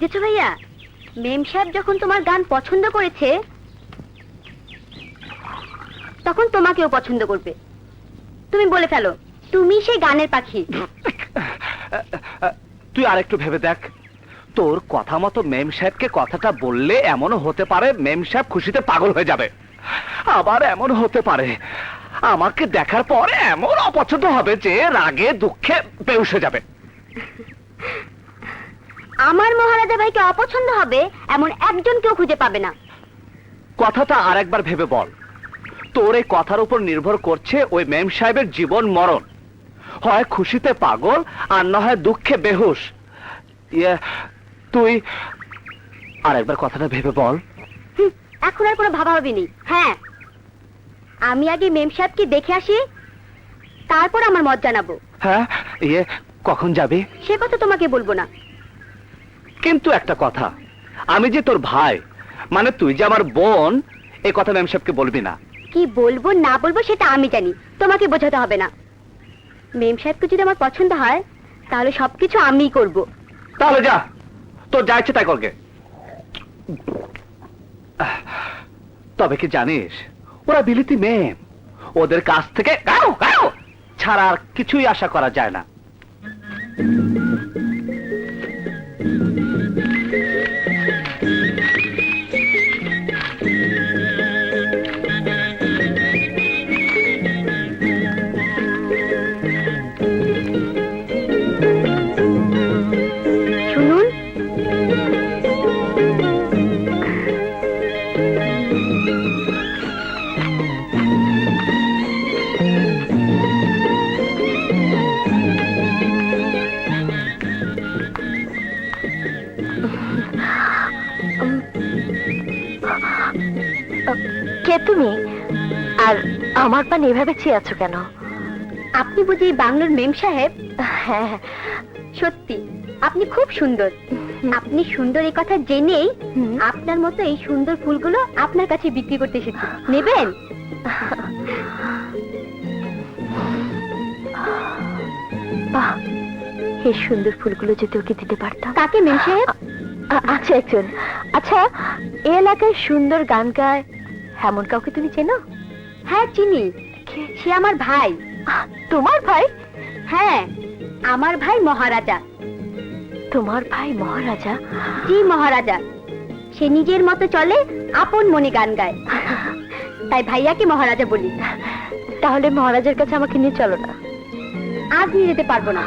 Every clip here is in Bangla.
দেখেছো ভাইয়া, মেম সাহেব যখন তোমার গান পছন্দ করেছে তখন তোমাকেও পছন্দ করবে। তুমি বলে ফেলো তুমি সেই গানের পাখি। তুই আরেকটু ভেবে দেখ, তোর কথা মতো মেম সাহেবকে কথাটা বললে এমনও হতে পারে মেম সাহেব খুশিতে পাগল হয়ে যাবে, আবার এমন হতে পারে আমাকে দেখার পর এমন অপছন্দ হবে যে রাগে দুঃখে বেহুশ হয়ে যাবে। আমার মহারাজা ভাইকে অপছন্দ হবে এমন একজন কেউ খুঁজে পাবে না। কথাটা আরেকবার ভেবে বল, তোর এই কথার উপর নির্ভর করছে ওই মেম সাহেবের জীবন মরণ, হয় খুশিতে পাগল আর না হয় দুঃখে বেহুশ। তুই আরেকবার কথাটা ভেবে বল। এখন আর কোনো ভাবাভাবি নেই। হ্যাঁ, আমি আগে মেম সাহেবকে দেখে আসি, তারপর আমার মত জানাবো। হ্যাঁ, কখন যাবি? সে কথা তোমাকে বলবো না। কিন্তু একটা কথা, আমি যে তোর ভাই, মানে তুই যে আমার বোন, এই কথা মেম সাহেবকে বলবি না। কি বলবো না বলবো সেটা আমি জানি, তোমাকে বোঝাতে হবে না। মেম সাহেবকে যদি আমার পছন্দ হয় তাহলে সবকিছু আমিই করব। তাহলে যা, তোর যা ইচ্ছে তাই করগে। তবে কি জানিস, ওরা বিলিতি মেম, ওদের কাছ থেকে গাও গাও ছাড়া আর কিছুই আশা করা যায় না। শুনুন, কে তুমি? আর আমার পান এভাবে চেয়ে আছো কেন? আপনি বুঝি বাংলোর মেম সাহেব? হ্যাঁ, সত্যি আপনি খুব সুন্দর। আপনি সুন্দর এই কথা জেনেই আপনার মতো এই সুন্দর ফুলগুলো আপনার কাছে বিক্রি করতে এসেছি। নেবেন? বাহ, এই সুন্দর ফুলগুলো যদি ওকে দিতে পারতাম। কাকে মেম সাহেব? আচ্ছা একজন। আচ্ছা, এই এলাকায় সুন্দর গান গায় এমন কাউকে তুমি চেনো? হ্যাঁ চিনি, সে আমার ভাই। তোমার ভাই? হ্যাঁ, আমার ভাই মহারাজা। তোমার ভাই মহারাজা? জি মহারাজা। সে নিজের মতো চলে, আপন মনে গান গায়, তাই ভাইয়াকে মহারাজা বলি। তাহলে মহারাজার কাছে আমাকে নিয়ে চলো না। আজ নিয়ে যেতে পারবো না।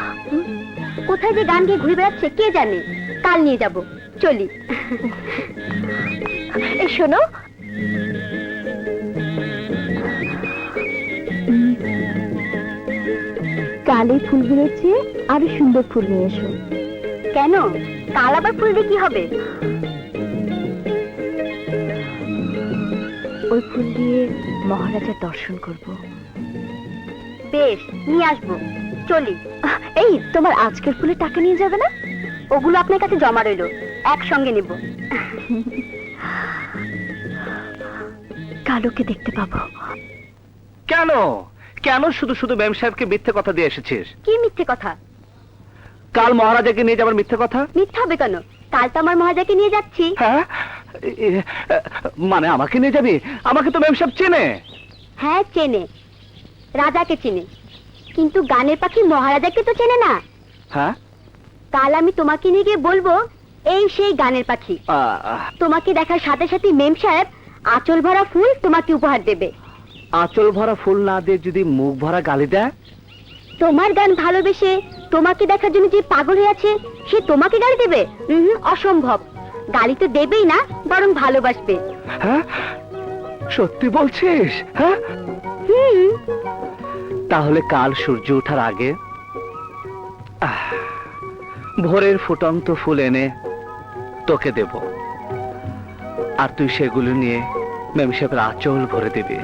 কোথায় যে গান গেয়ে ঘুরে বেড়াচ্ছে কে জানে, কাল নিয়ে যাব। চলি। এই শোনো, কাল এই ফুলগুলোর চেয়ে আরো সুন্দর ফুল নিয়ে এসো। কেন, কাল আবার ফুল দিয়ে কি হবে? ওই ফুল দিয়ে মহারাজার দর্শন করব। বেশ, নিয়ে আসবো। চলি। এই, তোমার আজকের ফুলের টাকা নিয়ে যাবে না? ওগুলো আপনার কাছে জমা রইল, একসঙ্গে নেব। কালোকে দেখতে পাবো। কেন কেন শুধু শুধু মেম সাহেবকে মিথ্যে কথা দিয়ে এসেছিস? কি মিথ্যে কথা? কাল মহারাজাকে নিয়ে যাবার মিথ্যে কথা? মিথ্যা হবে কেন? কাল তো আমার মহারাজাকে নিয়ে যাচ্ছি। হ্যাঁ, মানে আমাকে নিয়ে যাবি? আমাকে তো মেম সাহেব চেনে। হ্যাঁ চেনে, রাজাকে চেনে, কিন্তু গানের পাখি মহারাজাকে তো চেনে না। হ্যাঁ, কাল আমি তোমাকে নিয়ে গিয়ে বলবো এই সেই গানের পাখি। তোমাকে দেখার সাথে সাথে মেম সাহেব আঁচল ভরা ফুল তোমাকে উপহার দেবে। আঁচল ভরা ফুল না দিয়ে যদি মুখ ভরা গালি দেয়? তোমার গান ভালোবেসে তোমাকে দেখার জন্য যে পাগল হয়ে আছে সে তোমাকে গালি দেবে? অসম্ভব। গালি তো দেবেই না, বরং ভালোবাসবে। হ্যাঁ, সত্যি বলছিস? হ্যাঁ, তাহলে কাল সূর্য ওঠার আগে ভোরের ফুটন্ত ফুল এনে তোকে দেব, আর তুই সেগুলো নিয়ে মেম সাহেবের আঁচল ভরে দিবি,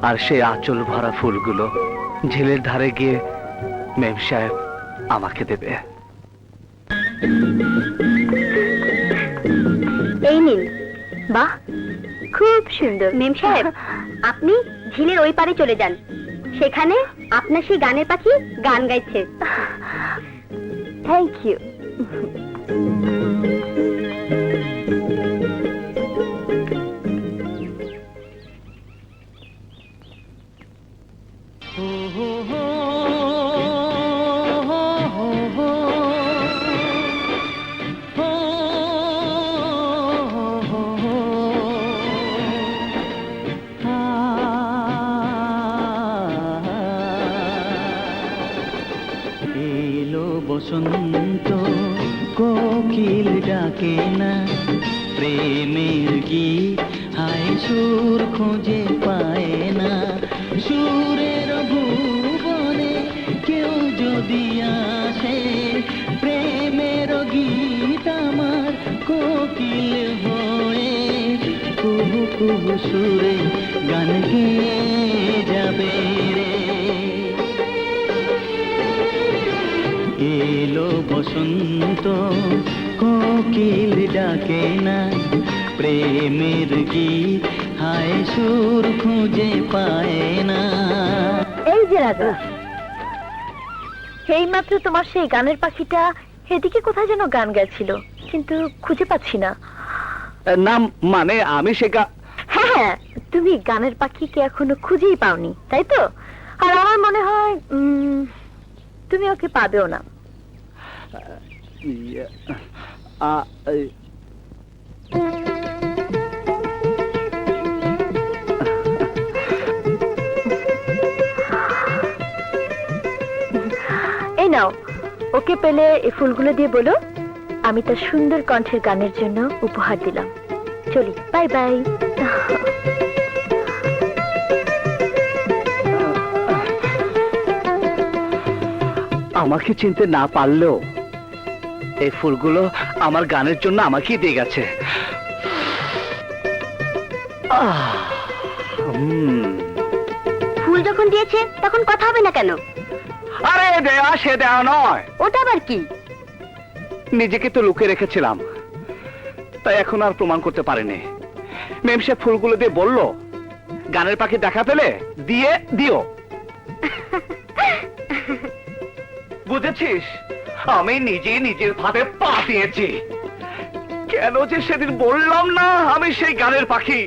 আর সেই আঁচল ভরা ফুলগুলো ঝিলের ধারে গিয়ে মেম সাহেব আমাকে দেবে। এই নিন। বাহ, খুব সুন্দর। মেম সাহেব, আপনি ঝিলের ওই পারে চলে যান, সেখানে আপনার সেই গানের পাখি গান গাইছে। Thank you. এলো বসন্ত কোকিল ডাকে না, প্রেমের গীত হায় সুর খুঁজে পায় না। সুরের ভুবনে কেউ যদি আসে, প্রেমের গীত আমার কোকিল হয়ে কুহু কুহু সুরে গান গেয়ে যাবে রে। এলো বসন্ত কোকিল ডাকে না, প্রেমের গীত হায় সুর খুঁজে পায় না। এই যে রাজা, এইমাত্র তোমার সেই গানের পাখিটা এদিকে কোথায় যেন গান গাইছিল, কিন্তু খুঁজে পাচ্ছি না। নাম মানে আমি সে হ্যাঁ হ্যাঁ, তুমি গানের পাখিকে এখনো খুঁজেই পাওনি, তাই তো? আর আমার মনে হয় তুমি ওকে পাবেও না। এই নাও, ওকে পেলে এই ফুলগুলো দিয়ে বলো আমি তার সুন্দর কণ্ঠের গানের জন্য উপহার দিলাম। চলি, বাই বাই। আমাকে চিনতে না পারলেও এই ফুলগুলো আমার গানের জন্য আমাকেই দিয়ে গেছে। ফুল যখন দিয়েছে তখন কথা হবে না কেন? আরে দেয়া সে দেয়া নয়, ওটা আবার কি? নিজেকে তো লুকিয়ে রেখেছিলাম, তাই এখন আর প্রমাণ করতে পারিনি। মেম সে ফুলগুলো দিয়ে বলল গানের পাখি দেখা পেলে দিয়ে দিও। বুঝেছিস, আমি নিজে নিজের ফাঁদে পা দিয়েছি। কেন যে সেদিন বললাম না আমি সেই গানের পাখি।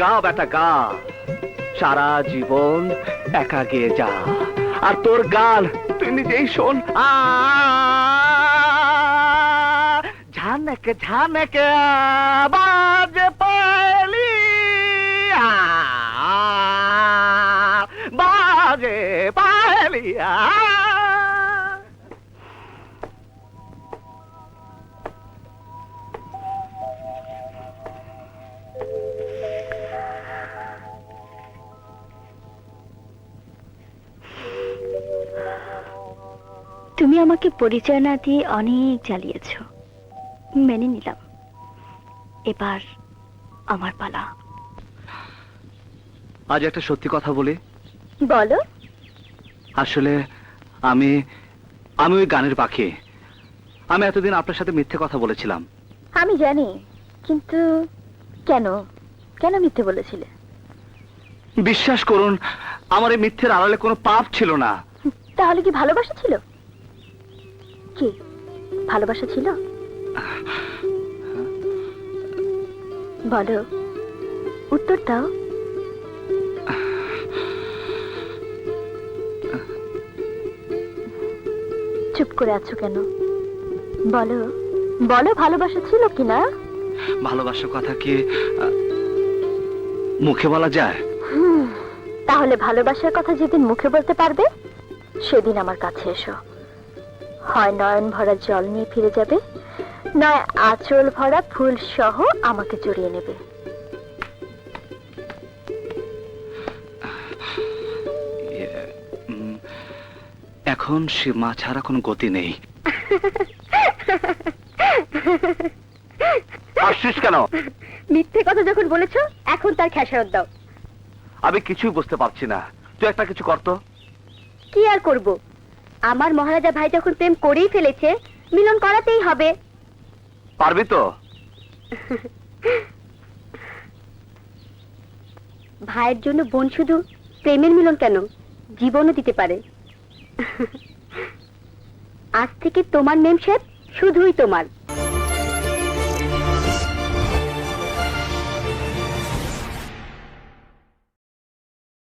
গা বেটা গা, সারা জীবন একা গিয়ে যা, আর তোর গান তুই নিজেই শোন। ঝানক ঝানক বাজ পালি, বাজে পালিয়া। তুমি আমাকে পরিচয় না দিয়ে অনেক জ্বালিয়েছ, মেনে নিলাম। এবার আমার পালা। আজ একটা সত্যি কথা বলি। বলো। আসলে আমি ওই গানের পাখি। আমি এতদিন আপনার সাথে মিথ্যে কথা বলেছিলাম। আমি জানি, কিন্তু কেন কেন মিথ্যে বলেছিলে? বিশ্বাস করুন, আমার এই মিথ্যের আড়ালে কোনো পাপ ছিল না। তাহলে কি ভালোবাসা ছিল? কি ভালোবাসা ছিল? বলো, উত্তর দাও। চুপ করে আছো কেন? বলো বলো, ভালোবাসা ছিল কিনা? ভালোবাসার কথা কি মুখে বলা যায়? তাহলে ভালোবাসার কথা যেদিন মুখে বলতে পারবে সেদিন আমার কাছে এসো। হয় নয়ন ভরা জল নিয়ে ফিরে যাবে, নয় আঁচল ভরা ফুল সহ আমাকে জড়িয়ে নেবে। এখন সীমা ছাড়া কোনো গতি নেই। আসছিস কেন? মিথ্যে কথা যখন বলেছো এখন তার খেসারত দাও। আমি কিছুই বুঝতে পারছি না, তুই একটা কিছু করতো। কি আর করব, আমার মহারাজা ভাই যখন প্রেম করেই ফেলেছে, মিলন করাতেই হবে। পারবি তো? ভাইয়ের জন্য বোন শুধু প্রেমের মিলন কেন, জীবনও দিতে পারে। আজ থেকে তোমার মেম সাহেব শুধুই তোমার।